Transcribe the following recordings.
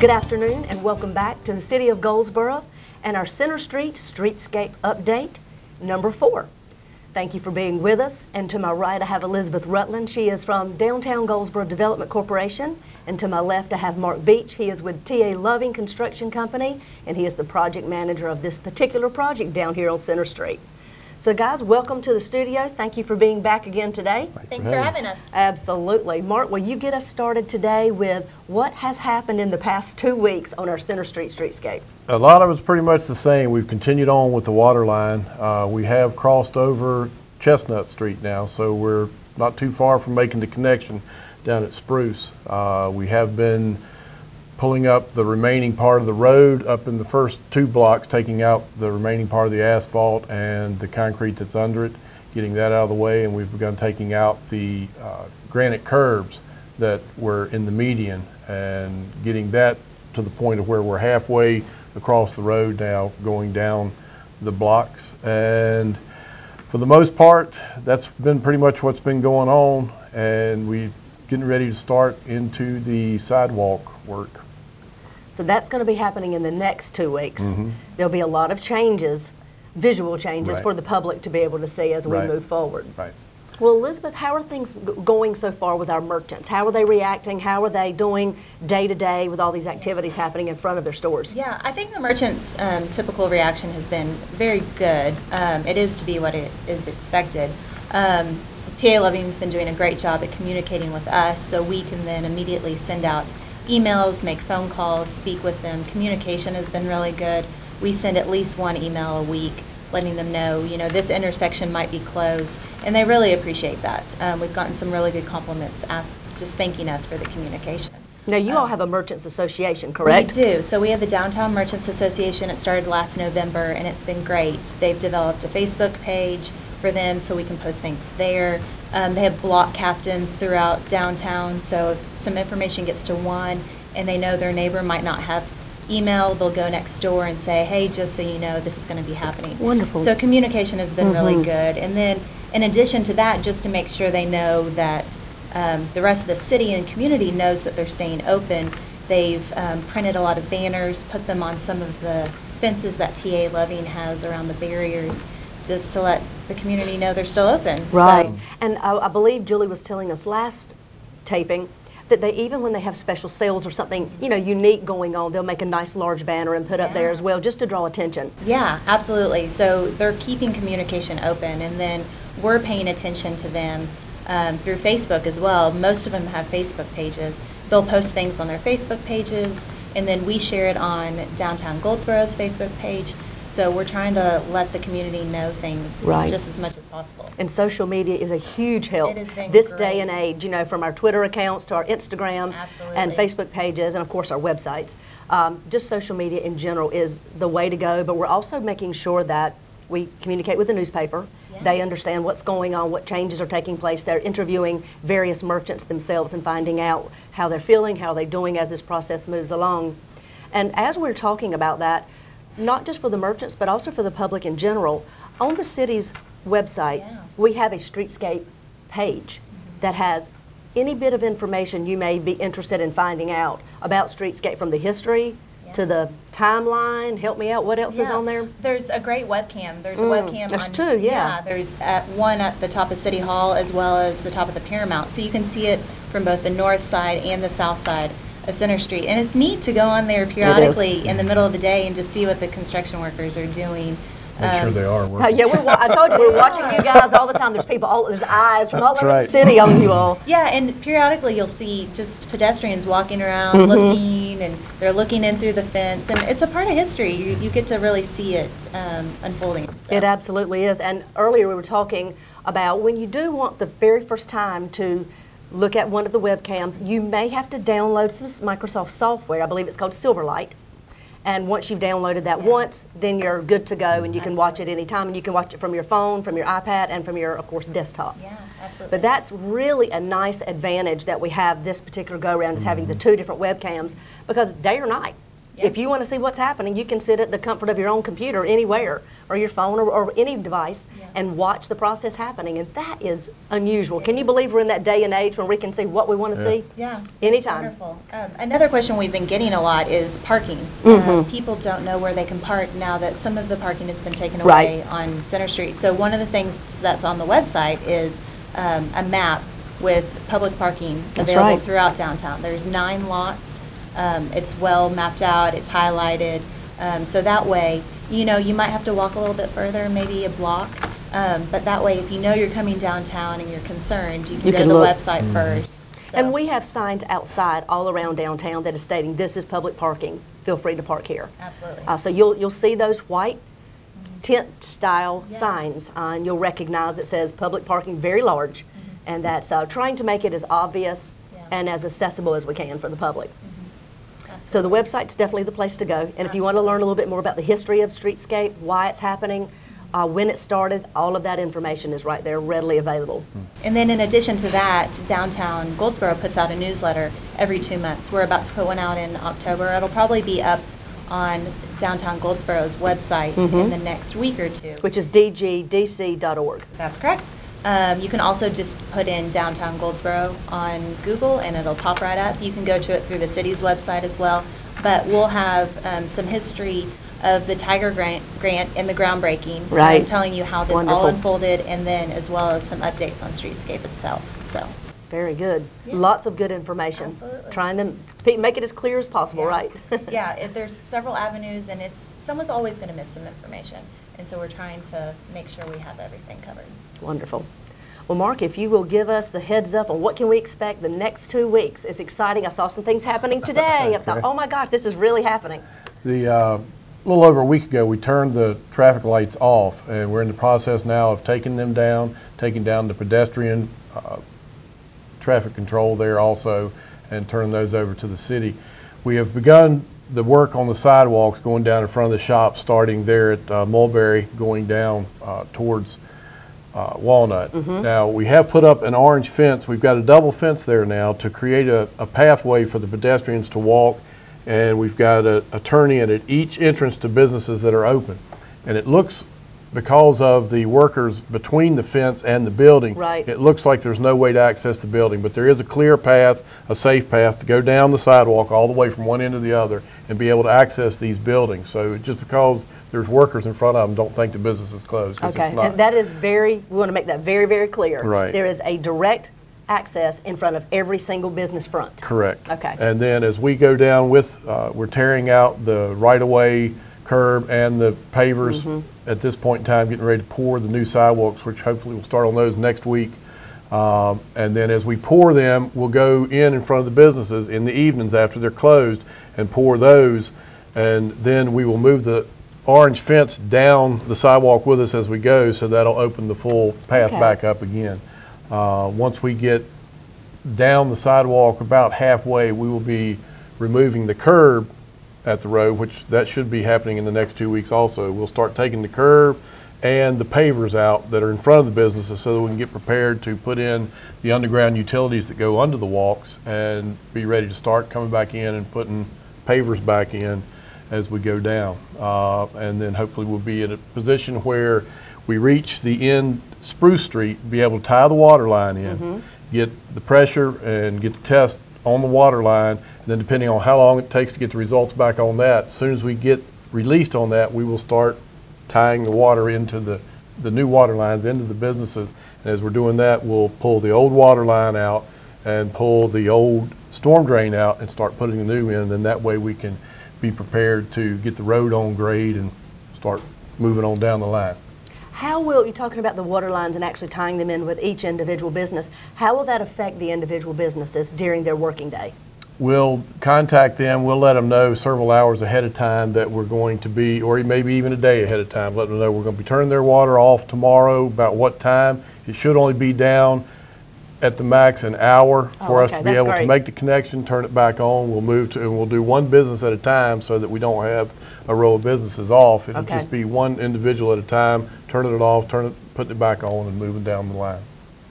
Good afternoon and welcome back to the City of Goldsboro and our Center Street Streetscape Update number 4. Thank you for being with us, and to my right I have Elizabeth Rutland. She is from Downtown Goldsboro Development Corporation, and to my left I have Mark Beach. He is with T.A. Loving Construction Company, and he is the project manager of this particular project down here on Center Street. So guys, welcome to the studio. Thank you for being back again today. Thanks for having us. Absolutely. Mark, will you get us started today with what has happened in the past 2 weeks on our Center Street Streetscape? A lot of it's pretty much the same. We've continued on with the water line. We have crossed over Chestnut Street now, so we're not too far from making the connection down at Spruce. We have been pulling up the remaining part of the road up in the first 2 blocks, taking out the remaining part of the asphalt and the concrete that's under it, getting that out of the way, and we've begun taking out the granite curbs that were in the median and getting that to the point of where we're halfway across the road now, going down the blocks. And for the most part, that's been pretty much what's been going on, and we're getting ready to start into the sidewalk work. So that's going to be happening in the next 2 weeks. There'll be a lot of changes, visual changes for the public to be able to see as we move forward. Well, Elizabeth, how are things going so far with our merchants? How are they reacting? How are they doing day to day with all these activities happening in front of their stores? Yeah, I think the merchants' typical reaction has been very good. It is to be what it is expected. T.A. Loving's been doing a great job at communicating with us, so we can then immediately send out emails, make phone calls, speak with them. Communication has been really good. We send at least 1 email a week letting them know, this intersection might be closed, and they really appreciate that. We've gotten some really good compliments just thanking us for the communication. Now, you all have a Merchants Association, correct? We do. So we have the Downtown Merchants Association. It started last November, and it's been great. They've developed a Facebook page for them so we can post things there. They have block captains throughout downtown, so if some information gets to one and they know their neighbor might not have email, they'll go next door and say, hey, just so you know, this is going to be happening. Wonderful. So communication has been really good. And then in addition to that, just to make sure they know that the rest of the city and community knows that they're staying open, they've printed a lot of banners, put them on some of the fences that T.A. Loving has around the barriers, just to let the community know they're still open. Right. So, and I believe Julie was telling us last taping that they, even when they have special sales or something, unique going on, they'll make a nice large banner and put up there as well, just to draw attention. Yeah, absolutely. So they're keeping communication open, and then we're paying attention to them through Facebook as well. Most of them have Facebook pages. They'll post things on their Facebook pages, and then we share it on Downtown Goldsboro's Facebook page. So we're trying to let the community know things just as much as possible. And social media is a huge help. It has been this great. Day and age, from our Twitter accounts to our Instagram and Facebook pages, and of course our websites. Just social media in general is the way to go, but we're also making sure that we communicate with the newspaper. They understand what's going on, what changes are taking place. They're interviewing various merchants themselves and finding out how they're feeling, how they're doing as this process moves along. And as we're talking about that, not just for the merchants, but also for the public in general, on the city's website, we have a streetscape page that has any bit of information you may be interested in finding out about streetscape, from the history to the timeline. Help me out. What else is on there? There's a great webcam. There's a webcam. There's 2, there's one at the top of City Hall as well as the top of the Paramount. So you can see it from both the north side and the south side of Center Street. And it's neat to go on there periodically in the middle of the day and to see what the construction workers are doing. Make sure they are working. I told you, we're watching you guys all the time. There's people, there's eyes from all over the city on you all. Yeah, and periodically you'll see just pedestrians walking around looking, and they're looking in through the fence. And it's a part of history. You get to really see it unfolding. So. It absolutely is. And earlier we were talking about when you do want the very first time to look at one of the webcams, you may have to download some Microsoft software. I believe it's called Silverlight. And once you've downloaded that once, then you're good to go, and you can watch it anytime, and you can watch it from your phone, from your iPad, and from your, of course, desktop. Yeah, absolutely. But that's really a nice advantage that we have this particular go-around, is having the 2 different webcams, because day or night, If you want to see what's happening, you can sit at the comfort of your own computer anywhere, or your phone, or any device, and watch the process happening. And that is unusual. Can you believe we're in that day and age when we can see what we want to see? Yeah, anytime. Wonderful. Another question we've been getting a lot is parking. People don't know where they can park now that some of the parking has been taken away on Center Street. So one of the things that's on the website is a map with public parking available throughout downtown. There's 9 lots. It's well mapped out. It's highlighted. So that way, you know, you might have to walk a little bit further, maybe a block. But that way, if you know you're coming downtown and you're concerned, you can go to the website first. So. And we have signs outside all around downtown that is stating this is public parking. Feel free to park here. Absolutely. So you'll see those white tent style signs, and you'll recognize it says public parking very large, and that's trying to make it as obvious and as accessible as we can for the public. So the website's definitely the place to go. And if you want to learn a little bit more about the history of Streetscape, why it's happening, when it started, all of that information is right there, readily available. And then in addition to that, downtown Goldsboro puts out a newsletter every 2 months. We're about to put one out in October. It'll probably be up on downtown Goldsboro's website in the next week or two. Which is dgdc.org. That's correct. You can also just put in downtown Goldsboro on Google and it'll pop right up. You can go to it through the city's website as well. But we'll have some history of the Tiger Grant and the groundbreaking, telling you how this all unfolded, and then as well as some updates on Streetscape itself. So very good. Lots of good information. Absolutely. Trying to make it as clear as possible, right? There's several avenues, and someone's always going to miss some information, and so we're trying to make sure we have everything covered. Wonderful. Well, Mark, if you will give us the heads up on what can we expect the next 2 weeks. It's exciting. I saw some things happening today. I thought, oh my gosh, this is really happening. A little over a week ago, we turned the traffic lights off, and we're in the process now of taking them down, taking down the pedestrian traffic control there also, and turning those over to the city. We have begun the work on the sidewalks going down in front of the shop, starting there at Mulberry, going down towards Walnut. Now, we have put up an orange fence. We've got a double fence there now to create a pathway for the pedestrians to walk, and we've got a turn-in at each entrance to businesses that are open. And it looks, because of the workers between the fence and the building, it looks like there's no way to access the building, but there is a clear path, a safe path to go down the sidewalk all the way from one end to the other and be able to access these buildings. So just because there's workers in front of them, don't think the business is closed. Okay, and that is we want to make that very, very clear. Right. There is a direct access in front of every single business front. Correct. Okay. And then as we go down we're tearing out the right-of-way curb and the pavers at this point in time, getting ready to pour the new sidewalks, which hopefully we'll start on those next week. And then as we pour them, we'll go in front of the businesses in the evenings after they're closed and pour those. And then we will move the orange fence down the sidewalk with us as we go, so that'll open the full path back up again. Once we get down the sidewalk about halfway, we will be removing the curb at the road, which that should be happening in the next 2 weeks also. We'll start taking the curb and the pavers out that are in front of the businesses so that we can get prepared to put in the underground utilities that go under the walks and be ready to start coming back in and putting pavers back in as we go down. And then hopefully we'll be in a position where we reach the end Spruce Street, be able to tie the water line in, get the pressure and get the test on the water line, and then depending on how long it takes to get the results back on that, as soon as we get released on that, we will start tying the water into the new water lines into the businesses. And as we're doing that, we'll pull the old water line out and pull the old storm drain out and start putting the new in, and then that way we can be prepared to get the road on grade and start moving on down the line. How will, you're talking about the water lines and actually tying them in with each individual business, how will that affect the individual businesses during their working day? We'll contact them, we'll let them know several hours ahead of time that we're going to be, or maybe even a day ahead of time, let them know we're going to be turning their water off tomorrow, about what time. It should only be down at the max an hour for us to be able to make the connection, turn it back on. We'll move to, and we'll do one business at a time so that we don't have a row of businesses off. It'll just be one individual at a time, turning it off, putting it back on, and moving down the line.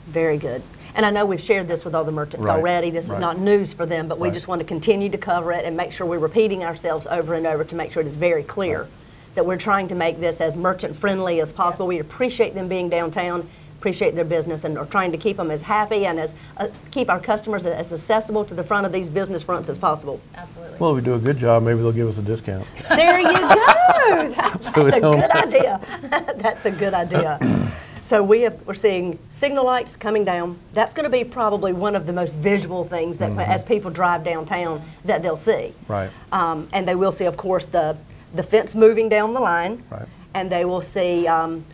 Very good. And I know we've shared this with all the merchants Right. already. This is Right. not news for them, but we Right. just want to continue to cover it and make sure we're repeating ourselves over and over to make sure it is very clear that we're trying to make this as merchant friendly as possible. We appreciate them being downtown, appreciate their business, and are trying to keep them as happy and as keep our customers as accessible to the front of these business fronts as possible. Absolutely. Well, if we do a good job, maybe they'll give us a discount. There you go. That's a we don't- good idea. That's a good idea. So we're seeing signal lights coming down. That's going to be probably one of the most visual things that as people drive downtown that they'll see. Right. And they will see, of course, the fence moving down the line. Right. And they will see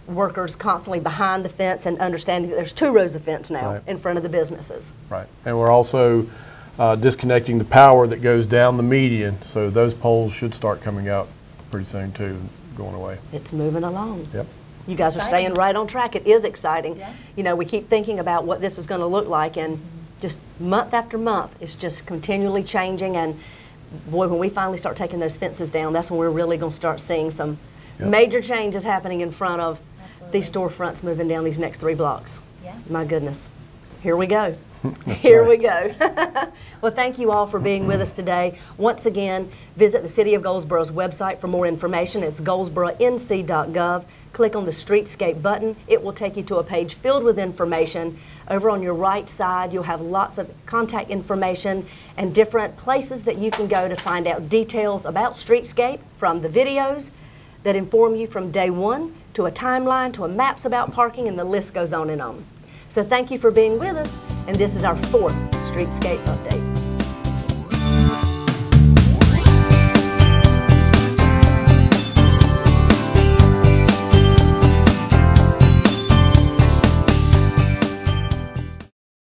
workers constantly behind the fence and understanding that there's 2 rows of fence now Right. in front of the businesses. Right. And we're also disconnecting the power that goes down the median, so those poles should start coming out pretty soon too, going away. It's moving along. Yep. You guys are exciting. staying right on track. It is exciting. Yeah. You know, we keep thinking about what this is going to look like, and just month after month, it's just continually changing. And boy, when we finally start taking those fences down, that's when we're really going to start seeing some Yep. major changes happening in front of Absolutely. these storefronts moving down these next 3 blocks. Yeah. My goodness. Here we go. Here right. we go. Well, thank you all for being with us today. Once again, visit the City of Goldsboro's website for more information. It's goldsboronc.gov. Click on the Streetscape button. It will take you to a page filled with information. Over on your right side, you'll have lots of contact information and different places that you can go to find out details about Streetscape, from the videos that inform you from day one, to a timeline, to a maps about parking, and the list goes on and on. So thank you for being with us, and this is our 4th Streetscape update.